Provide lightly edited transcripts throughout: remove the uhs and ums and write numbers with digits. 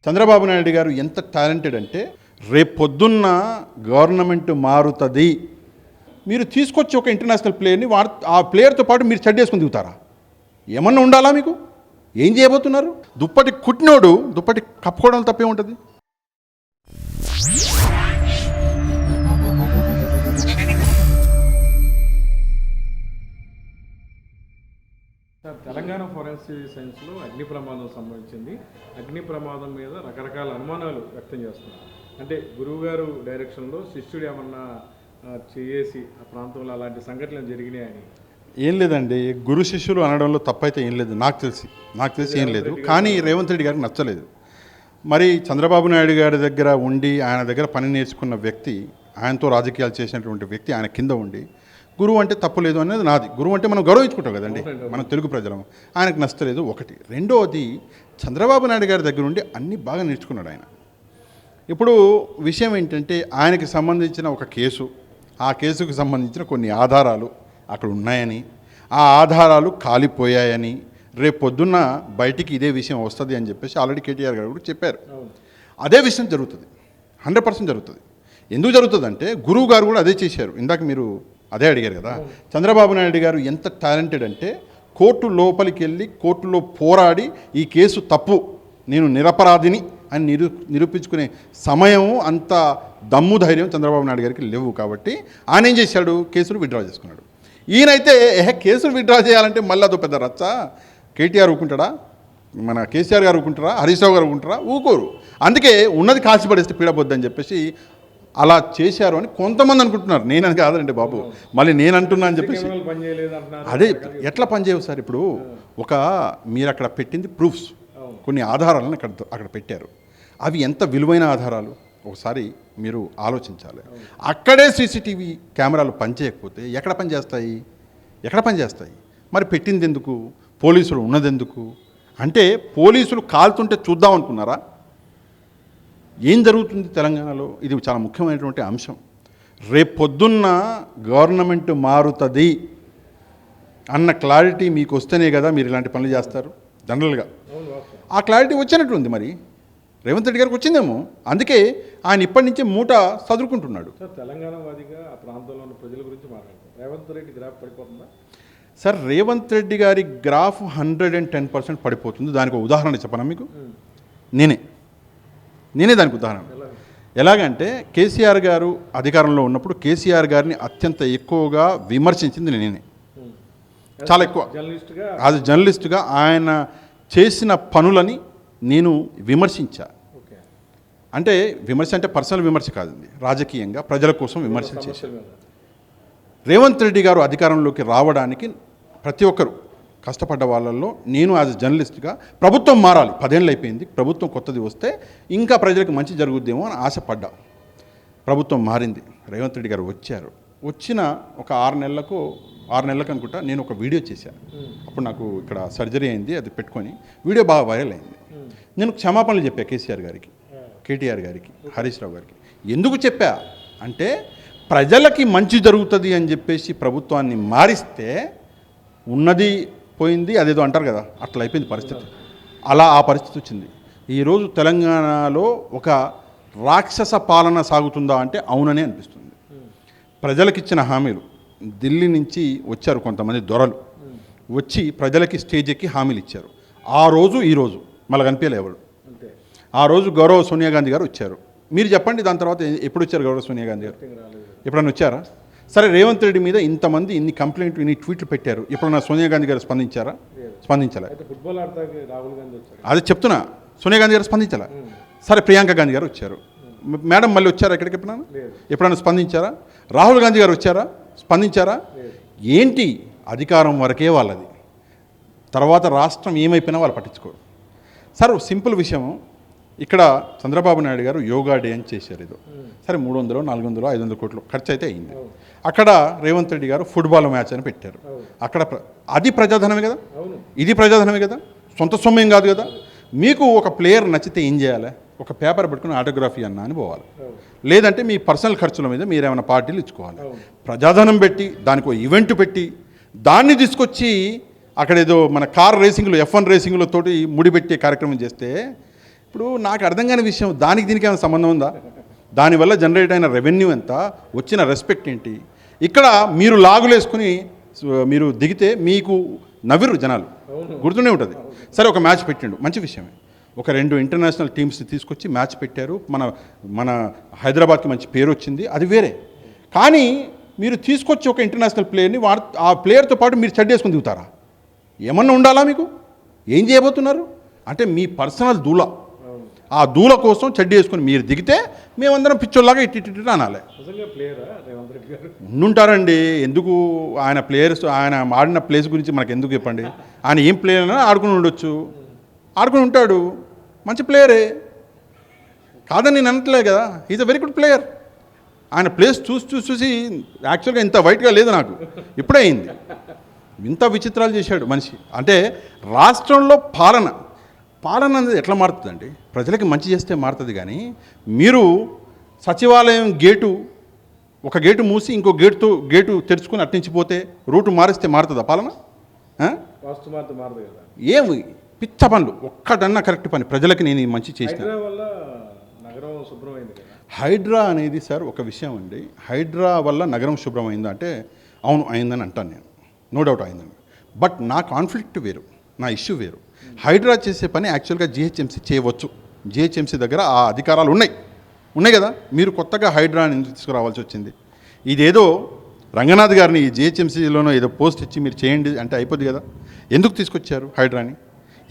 చంద్రబాబు నాయుడు గారు ఎంత టాలెంటెడ్ అంటే రేపు పొద్దున్న గవర్నమెంట్ మారుతుంది, మీరు తీసుకొచ్చి ఒక ఇంటర్నేషనల్ ప్లేయర్ని ఆ ప్లేయర్తో పాటు మీరు చెడ్డేసుకుని దిగుతారా? ఏమన్నా ఉండాలా మీకు? ఏం చేయబోతున్నారు? దుప్పటి కుట్టినోడు దుప్పటి కప్పుకోవడం తప్పే ఉంటుంది. తెలంగాణ ఫోరెన్సిక్ సైన్స్లో అగ్ని ప్రమాదం సంబంధించింది. అగ్ని ప్రమాదం మీద రకరకాల అనుమానాలు వ్యక్తం చేస్తున్నారు. అంటే గురువుగారు డైరెక్షన్లో శిష్యుడు ఏమన్నా చేసి ఆ ప్రాంతంలో అలాంటి సంఘటనలు జరిగినాయని. ఏం లేదండి, గురు శిష్యులు అనడంలో తప్పైతే ఏం లేదు, నాకు తెలిసి ఏం లేదు. కానీ రేవంత్ రెడ్డి గారికి నచ్చలేదు. మరి చంద్రబాబు నాయుడు గారి దగ్గర ఉండి ఆయన దగ్గర పని నేర్చుకున్న వ్యక్తి, ఆయనతో రాజకీయాలు చేసినటువంటి వ్యక్తి ఆయన కింద ఉండి గురువు అంటే తప్పు లేదు అనేది నాది. గురువు అంటే మనం గౌరవించుకుంటాం కదండి, మనం తెలుగు ప్రజలం. ఆయనకు నచ్చలేదు ఒకటి. రెండవది, చంద్రబాబు నాయుడు గారి దగ్గర ఉండి అన్నీ బాగా నేర్చుకున్నాడు ఆయన. ఇప్పుడు విషయం ఏంటంటే ఆయనకి సంబంధించిన ఒక కేసు, ఆ కేసుకు సంబంధించిన కొన్ని ఆధారాలు అక్కడ ఉన్నాయని, ఆ ఆధారాలు కాలిపోయాయని, రేపు పొద్దున్న బయటికి ఇదే విషయం వస్తుంది అని చెప్పేసి ఆల్రెడీ కేటీఆర్ గారు కూడా చెప్పారు. అదే విషయం జరుగుతుంది, 100% జరుగుతుంది. ఎందుకు జరుగుతుందంటే గురువు గారు కూడా అదే చేశారు. ఇందాక మీరు అదే అడిగారు కదా. చంద్రబాబు నాయుడు గారు ఎంత టాలెంటెడ్ అంటే కోర్టు లోపలికి వెళ్ళి కోర్టులో పోరాడి ఈ కేసు తప్పు, నేను నిరపరాధిని అని నిరూపించుకునే సమయం, అంత దమ్ము ధైర్యం చంద్రబాబు నాయుడు గారికి లేవు. కాబట్టి ఆయన ఏం చేశాడు, కేసులు విత్డ్రా చేసుకున్నాడు. ఈయనైతే కేసులు విత్డ్రా చేయాలంటే మళ్ళీ అదో పెద్ద రచ్చ. కేటీఆర్ ఊరుకుంటాడా, మన కేసీఆర్ గారు ఊరుకుంటారా, హరీష్ రావు గారు ఊరుకుంటారా? ఊకోరు. అందుకే ఉన్నది కాల్చిపడేస్తే పీడబొద్దని చెప్పేసి అలా చేశారు అని కొంతమంది అనుకుంటున్నారు. నేనని కాదండి బాబు, మళ్ళీ నేను అంటున్నా అని చెప్పేసి. అదే ఎట్లా పనిచేయవు సార్? ఇప్పుడు మీరు అక్కడ పెట్టింది ప్రూఫ్స్, కొన్ని ఆధారాలను అక్కడ పెట్టారు. అవి ఎంత విలువైన ఆధారాలు ఒకసారి మీరు ఆలోచించాలి. అక్కడే సీసీటీవీ కెమెరాలు పనిచేయకపోతే ఎక్కడ పనిచేస్తాయి? మరి పెట్టింది ఎందుకు? పోలీసులు ఉన్నదెందుకు? అంటే పోలీసులు కాలుతుంటే చూద్దాం అనుకున్నారా? ఏం జరుగుతుంది తెలంగాణలో? ఇది చాలా ముఖ్యమైనటువంటి అంశం. రేపు పొద్దున్న గవర్నమెంట్ మారుతుంది అన్న క్లారిటీ మీకు వస్తేనే కదా మీరు ఇలాంటి పనులు చేస్తారు జనరల్గా. ఆ క్లారిటీ వచ్చినట్టుంది, మరి రేవంత్ రెడ్డి గారికి వచ్చిందేమో. అందుకే ఆయన ఇప్పటి నుంచే మూట చదువుకుంటున్నాడు. తెలంగాణ వాదిగా ఆ ప్రాంతంలో ఉన్న ప్రజల గురించి మాట్లాడతారు. రేవంత్ రెడ్డి గ్రాఫ్ పడిపోతుందా సార్? రేవంత్ రెడ్డి గారి గ్రాఫ్ 110% పడిపోతుంది. దానికి ఉదాహరణ చెప్పనా మీకు? నేనే దానికి ఉదాహరణ. ఎలాగంటే కేసీఆర్ గారు అధికారంలో ఉన్నప్పుడు కేసీఆర్ గారిని అత్యంత ఎక్కువగా విమర్శించింది నేనే, చాలా ఎక్కువ. అది జర్నలిస్టుగా ఆయన చేసిన పనులని నేను విమర్శించా. అంటే విమర్శ అంటే పర్సనల్ విమర్శ కాదండి, రాజకీయంగా ప్రజల కోసం విమర్శ చేశాను. రేవంత్ రెడ్డి గారు అధికారంలోకి రావడానికి ప్రతి ఒక్కరు కష్టపడ్డ వాళ్ళల్లో నేను యాజ్ జర్నలిస్ట్గా ప్రభుత్వం మారాలి, 10 ఏళ్ళు అయిపోయింది, ప్రభుత్వం కొత్తది వస్తే ఇంకా ప్రజలకు మంచి జరుగుద్దేమో అని ఆశపడ్డా. ప్రభుత్వం మారింది, రేవంత్ రెడ్డి గారు వచ్చారు. వచ్చిన ఒక 6 నెలలకు అనుకుంటా నేను ఒక వీడియో చేశాను. అప్పుడు నాకు ఇక్కడ సర్జరీ అయింది, అది పెట్టుకొని వీడియో బాగా వైరల్ అయింది. నేను క్షమాపణలు చెప్పా కేసీఆర్ గారికి, కేటీఆర్ గారికి, హరీష్ రావు గారికి. ఎందుకు చెప్పా అంటే ప్రజలకి మంచి జరుగుతుంది అని చెప్పేసి ప్రభుత్వాన్ని మారిస్తే ఉన్నది పోయింది, అదేదో అంటారు కదా, అట్లా అయిపోయింది పరిస్థితి. అలా ఆ పరిస్థితి వచ్చింది. ఈరోజు తెలంగాణలో ఒక రాక్షస పాలన సాగుతుందా అంటే అవుననే అనిపిస్తుంది. ప్రజలకిచ్చిన హామీలు, ఢిల్లీ నుంచి వచ్చారు కొంతమంది దొరలు, వచ్చి ప్రజలకి స్టేజ్ ఎక్కి హామీలు ఇచ్చారు. ఆ రోజు ఈరోజు మళ్ళీ కనిపించలే ఎవరు. ఆ రోజు గౌరవ సోనియా గాంధీ గారు వచ్చారు. మీరు చెప్పండి, దాని తర్వాత ఎప్పుడు వచ్చారు గౌరవ సోనియా గాంధీ గారు? ఎప్పుడన్నా వచ్చారా? సరే, రేవంత్ రెడ్డి మీద ఇంతమంది ఇన్ని కంప్లైంట్లు, ఇన్ని ట్వీట్లు పెట్టారు, ఎప్పుడన్నా సోనియా గాంధీ గారు స్పందించారా? స్పందించలే. అది చెప్తున్నా, సోనియా గాంధీ గారు స్పందించాలా? సరే, ప్రియాంక గాంధీ గారు వచ్చారు, మేడం మళ్ళీ వచ్చారా ఎక్కడికి? ఎప్పుడన్నా స్పందించారా? రాహుల్ గాంధీ గారు వచ్చారా? స్పందించారా? ఏంటి, అధికారం వరకే వాళ్ళది, తర్వాత రాష్ట్రం ఏమైపోయినా వాళ్ళు పట్టించుకోరు. సార్, సింపుల్ విషయం, ఇక్కడ చంద్రబాబు నాయుడు గారు యోగా డే అని చేశారు. ఏదో సరే 300, 400, 500 కోట్లు ఖర్చు అయితే అయింది. అక్కడ రేవంత్ రెడ్డి గారు ఫుట్బాల్ మ్యాచ్ అని పెట్టారు. అక్కడ అది ప్రజాధనమే కదా, ఇది ప్రజాధనమే కదా, సొంత సొమ్మేం కాదు కదా. మీకు ఒక ప్లేయర్ నచ్చితే ఏం చేయాలి? ఒక పేపర్ పెట్టుకుని ఆటోగ్రఫీ అన్నా అని పోవాలి, లేదంటే మీ పర్సనల్ ఖర్చుల మీద మీరేమైనా పార్టీలు ఇచ్చుకోవాలి. ప్రజాధనం పెట్టి దానికి ఒక ఈవెంట్ పెట్టి దాన్ని తీసుకొచ్చి అక్కడ ఏదో మన కార్ రేసింగ్లు, F1 రేసింగ్లతోటి ముడిపెట్టే కార్యక్రమం చేస్తే ఇప్పుడు నాకు అర్థం కాని విషయం, దానికి దీనికి ఏమైనా సంబంధం ఉందా? దానివల్ల జనరేట్ అయిన రెవెన్యూ ఎంత, వచ్చిన రెస్పెక్ట్ ఏంటి? ఇక్కడ మీరు లాగులేసుకుని మీరు దిగితే మీకు నవ్విరు జనాలు, గుర్తుండే ఉంటుంది. సరే, ఒక మ్యాచ్ పెట్టిండు, మంచి విషయమే. ఒక 2 ఇంటర్నేషనల్ టీమ్స్ని తీసుకొచ్చి మ్యాచ్ పెట్టారు. మన హైదరాబాద్కి మంచి పేరు వచ్చింది, అది వేరే. కానీ మీరు తీసుకొచ్చి ఒక ఇంటర్నేషనల్ ప్లేయర్ని ఆ ప్లేయర్తో పాటు మీరు చెడ్డేసుకుని దిగుతారా? ఏమన్నా ఉండాలా మీకు? ఏం చేయబోతున్నారు? అంటే మీ పర్సనల్ దూల, ఆ దూల కోసం చెడ్డి వేసుకుని మీరు దిగితే మేమందరం పిచ్చోళ్ళలాగా ఇట్టి అనాలి. ఉండుంటారండి. ఎందుకు? ఆయన ప్లేయర్స్, ఆయన ఆడిన ప్లేస్ గురించి మనకు ఎందుకు చెప్పండి? ఆయన ఏం ప్లేయర్ అయినా ఆడుకుని ఉండొచ్చు, ఆడుకుని ఉంటాడు, మంచి ప్లేయరే కాదని నేను అనట్లేదు కదా. Is a very good player. ఆయన ప్లేస్ చూసి యాక్చువల్గా ఇంత వైట్గా లేదు నాకు, ఇప్పుడే అయింది. ఇంత విచిత్రాలు చేశాడు మనిషి. అంటే రాష్ట్రంలో పాలన అనేది ఎట్లా మారుతుందండి? ప్రజలకి మంచి చేస్తే మారుతుంది. కానీ మీరు సచివాలయం ఒక గేటు మూసి ఇంకో గేటు తెరుచుకొని అట్టించిపోతే, రూటు మారిస్తే మారుతుందా పాలన? ఏమి పిచ్చ పనులు, ఒక్కటన్నా కరెక్ట్ పని. ప్రజలకి నేను మంచి చేసిన. హైడ్రా అనేది సార్ ఒక విషయం అండి. హైడ్రా వల్ల నగరం శుభ్రమైందా అంటే అవును అయిందని అంటాను నేను, నో డౌట్ అయిందండి. బట్ నా కాన్ఫ్లిక్ట్ వేరు, నా ఇష్యూ వేరు. హైడ్రా చేసే పని యాక్చువల్గా జిహెచ్ఎంసీ చేయవచ్చు. జిహెచ్ఎంసీ దగ్గర ఆ అధికారాలు ఉన్నాయి కదా. మీరు కొత్తగా హైడ్రాని ఎందుకు తీసుకురావాల్సి వచ్చింది? ఇదేదో రంగనాథ్ గారిని ఈ జిహెచ్ఎంసీలోనో ఏదో పోస్ట్ ఇచ్చి మీరు చేయండి అంటే అయిపోద్ది కదా. ఎందుకు తీసుకొచ్చారు హైడ్రాని?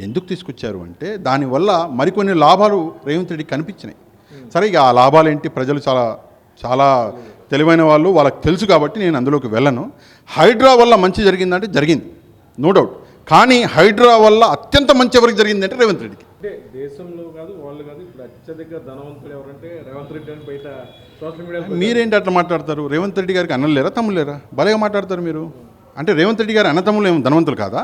ఎందుకు తీసుకొచ్చారు అంటే దానివల్ల మరికొన్ని లాభాలు రేవంత్ రెడ్డికి కనిపించినాయి. సరే, ఇక ఆ లాభాలు ఏంటి? ప్రజలు చాలా తెలివైన వాళ్ళు, వాళ్ళకి తెలుసు కాబట్టి నేను అందులోకి వెళ్ళను. హైడ్రా వల్ల మంచి జరిగిందంటే జరిగింది, నో డౌట్. కానీ హైడ్రా వల్ల అత్యంత మంచి ఎవరికి జరిగిందంటే రేవంత్ రెడ్డికి. అంటే దేశంలో కాదు, వాళ్ళు కాదు, ఇప్పుడు అత్యధిక ధనవంతులు ఎవరంటే రేవంత్ రెడ్డి అని బయట సోషల్ మీడియా. మీరేంటి అట్లా మాట్లాడతారు? రేవంత్ రెడ్డి గారికి అన్నలు లేరా, తమ్ముళ్ళు లేరా? భలేగా మాట్లాడతారు మీరు. అంటే రేవంత్ రెడ్డి గారి అన్నతమ్ములు ఏమో ధనవంతులు కాదా?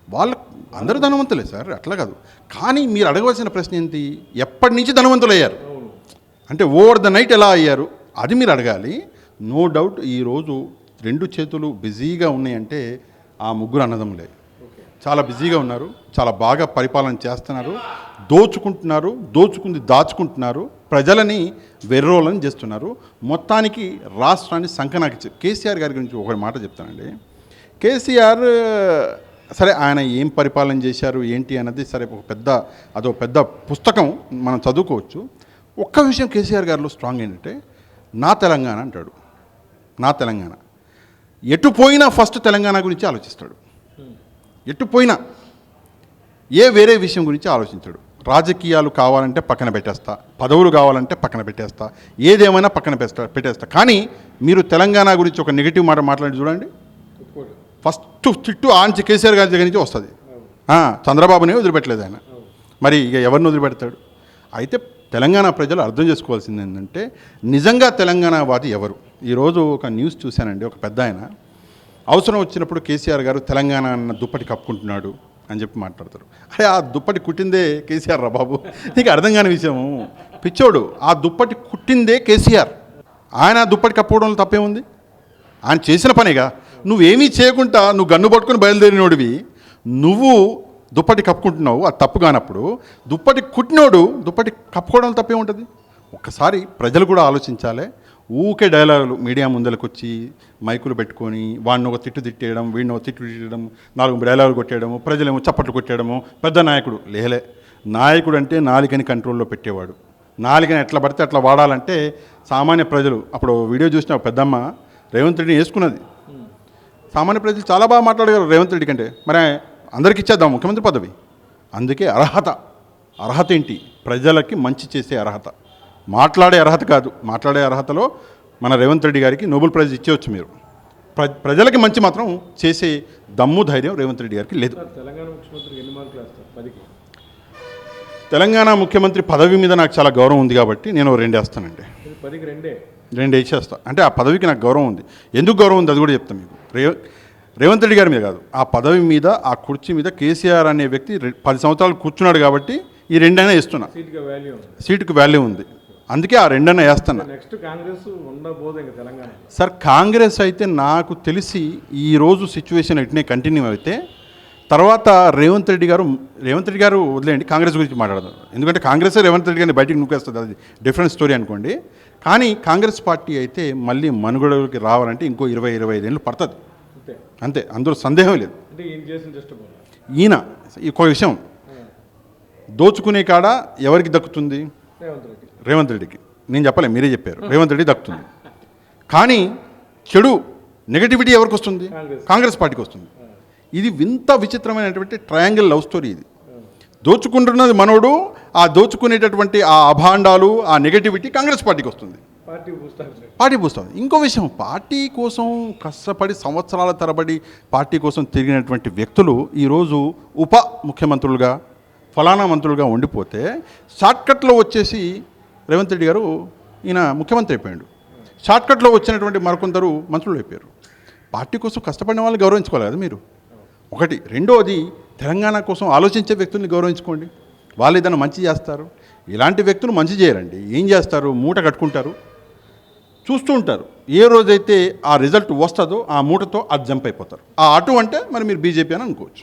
వాళ్ళు అందరూ ధనవంతులే సార్, అట్లా కాదు. కానీ మీరు అడగవలసిన ప్రశ్న ఏంటి? ఎప్పటి నుంచి ధనవంతులు అయ్యారు అంటే ఓవర్ ద నైట్ ఎలా అయ్యారు అది మీరు అడగాలి. నో డౌట్ ఈరోజు 2 చేతులు బిజీగా ఉన్నాయంటే ఆ ముగ్గురు అన్నదమ్ములే. చాలా బిజీగా ఉన్నారు, చాలా బాగా పరిపాలన చేస్తున్నారు, దోచుకుంది దాచుకుంటున్నారు, ప్రజలని వెర్రోలని చేస్తున్నారు. మొత్తానికి రాష్ట్రాన్ని సంకనాకి. కేసీఆర్ గారి గురించి ఒక మాట చెప్తానండి. కేసీఆర్ సరే, ఆయన ఏం పరిపాలన చేశారు ఏంటి అన్నది సరే అదో పెద్ద పుస్తకం, మనం చదువుకోవచ్చు. ఒక్క విషయం కేసీఆర్ గారిలో స్ట్రాంగ్ ఏంటంటే నా తెలంగాణ అంటాడు. నా తెలంగాణ ఎటు పోయినా ఫస్ట్ తెలంగాణ గురించి ఆలోచిస్తాడు. ఎటు పోయినా వేరే విషయం గురించి ఆలోచించాడు. రాజకీయాలు కావాలంటే పక్కన పెట్టేస్తా, పదవులు కావాలంటే పక్కన పెట్టేస్తా, ఏదేమైనా పక్కన పెట్టేస్తా. కానీ మీరు తెలంగాణ గురించి ఒక నెగిటివ్ మాట మాట్లాడి చూడండి, ఫస్ట్ తిట్టు ఆంచి కేసీఆర్ గారి దగ్గర నుంచి వస్తుంది. చంద్రబాబునే వదిలిపెట్టలేదు ఆయన, మరి ఇక ఎవరిని వదిలిపెడతాడు? అయితే తెలంగాణ ప్రజలు అర్థం చేసుకోవాల్సింది ఏంటంటే నిజంగా తెలంగాణవాది ఎవరు. ఈరోజు ఒక న్యూస్ చూశానండి, ఒక పెద్ద ఆయన అవసరం వచ్చినప్పుడు కేసీఆర్ గారు తెలంగాణ అన్న దుప్పటి కప్పుకుంటున్నాడు అని చెప్పి మాట్లాడతారు. అరే, ఆ దుప్పటి కుట్టిందే కేసీఆర్ రా బాబు, నీకు అర్థం కాని విషయము. పిచ్చోడు, ఆ దుప్పటి కుట్టిందే కేసీఆర్. ఆయన ఆ దుప్పటి కప్పుకోవడంలో తప్పేముంది? ఆయన చేసిన పనిగా. నువ్వేమీ చేయకుండా నువ్వు గన్ను పట్టుకొని బయలుదేరినోడివి, నువ్వు దుప్పటి కప్పుకుంటున్నావు, అది తప్పు కానప్పుడు దుప్పటి కుట్టినోడు దుప్పటి కప్పుకోవడం తప్పే ఉంటుంది. ఒక్కసారి ప్రజలు కూడా ఆలోచించాలి. ఊకే డైలాగులు మీడియా ముందరకు వచ్చి మైకులు పెట్టుకొని వాడిని ఒక తిట్టేయడం, వీడిని ఒక తిట్టడం, 4 డైలాగులు కొట్టేయడము, ప్రజలేమో చప్పట్లు కొట్టేయడము. పెద్ద నాయకుడు లేలే. నాయకుడు అంటే నాలికని కంట్రోల్లో పెట్టేవాడు. నాలికని ఎట్లా పడితే అట్లా వాడాలంటే సామాన్య ప్రజలు, అప్పుడు వీడియో చూసిన పెద్దమ్మ రేవంత్ రెడ్డిని వేసుకున్నది. సామాన్య ప్రజలు చాలా బాగా మాట్లాడగలరు రేవంత్ రెడ్డి కంటే. మరి అందరికి ఇచ్చేద్దాం ముఖ్యమంత్రి పదవి. అందుకే అర్హత ఏంటి? ప్రజలకి మంచి చేసే అర్హత, మాట్లాడే అర్హత కాదు. మాట్లాడే అర్హతలో మన రేవంత్ రెడ్డి గారికి నోబెల్ ప్రైజ్ ఇచ్చేవచ్చు మీరు. ప్రజలకి మంచి మాత్రం చేసే దమ్ము ధైర్యం రేవంత్ రెడ్డి గారికి లేదు. తెలంగాణ ముఖ్యమంత్రి పదవి మీద నాకు చాలా గౌరవం ఉంది కాబట్టి నేను 2 వేస్తానండి. 2 వేసేస్తా. అంటే ఆ పదవికి నాకు గౌరవం ఉంది. ఎందుకు గౌరవం ఉంది అది కూడా చెప్తాను మీకు. రేవంత్ రెడ్డి గారి మీద కాదు, ఆ పదవి మీద, ఆ కుర్చీ మీద కేసీఆర్ అనే వ్యక్తి 10 సంవత్సరాలు కూర్చున్నాడు కాబట్టి ఈ 2 అయినా వేస్తున్నా. సీటుకు వాల్యూ ఉంది, అందుకే ఆ 2 అయినా వేస్తున్నా. సార్, కాంగ్రెస్ అయితే నాకు తెలిసి ఈరోజు సిచ్యువేషన్ ఇట్నే కంటిన్యూ అయితే తర్వాత రేవంత్ రెడ్డి గారు వదిలేయండి, కాంగ్రెస్ గురించి మాట్లాడదాం. ఎందుకంటే కాంగ్రెస్ రేవంత్ రెడ్డి గారిని బయటికి నూకేస్తుంది, అది డిఫరెంట్ స్టోరీ అనుకోండి. కానీ కాంగ్రెస్ పార్టీ అయితే మళ్ళీ మనుగడలోకి రావాలంటే ఇంకో 20-25 ఏళ్ళు పడుతుంది అంతే, అందులో సందేహం లేదు. అంటే ఈయన చేసిన జస్ట్ ఈయన ఇంకో విషయం, దోచుకునే కాడ ఎవరికి దక్కుతుంది? రేవంత్ రెడ్డికి. నేను చెప్పలే, మీరే చెప్పారు, రేవంత్ రెడ్డి దక్కుతుంది. కానీ చెడు నెగటివిటీ ఎవరికి వస్తుంది? కాంగ్రెస్ పార్టీకి వస్తుంది. ఇది వింత విచిత్రమైనటువంటి ట్రయాంగిల్ లవ్ స్టోరీ ఇది. దోచుకుంటున్నది మనోడు, ఆ దోచుకునేటటువంటి ఆ అభాండాలు, ఆ నెగటివిటీ కాంగ్రెస్ పార్టీకి వస్తుంది, పార్టీ పూస్తుంది. ఇంకో విషయం, పార్టీ కోసం కష్టపడి సంవత్సరాల తరబడి పార్టీ కోసం తిరిగినటువంటి వ్యక్తులు ఈరోజు ఉప ముఖ్యమంత్రులుగా, ఫలానా మంత్రులుగా ఉండిపోతే షార్ట్కట్లో వచ్చేసి రేవంత్ రెడ్డి గారు ఈయన ముఖ్యమంత్రి అయిపోయాడు. షార్ట్కట్లో వచ్చినటువంటి మరికొందరు మంత్రులు అయిపోయారు. పార్టీ కోసం కష్టపడిన వాళ్ళని గౌరవించుకోవాలి కదా మీరు, ఒకటి. రెండోది, తెలంగాణ కోసం ఆలోచించే వ్యక్తుల్ని గౌరవించుకోండి. వాళ్ళు ఏదైనా మంచి చేస్తారు. ఇలాంటి వ్యక్తులు మంచి చేయరండి, ఏం చేస్తారు? మూట కట్టుకుంటారు, చూస్తూ ఉంటారు. ఏ రోజైతే ఆ రిజల్ట్ వస్తుందో ఆ మూటతో అది జంప్ అయిపోతారు. ఆ అటు అంటే మరి మీరు బీజేపీ అని అనుకోవచ్చు.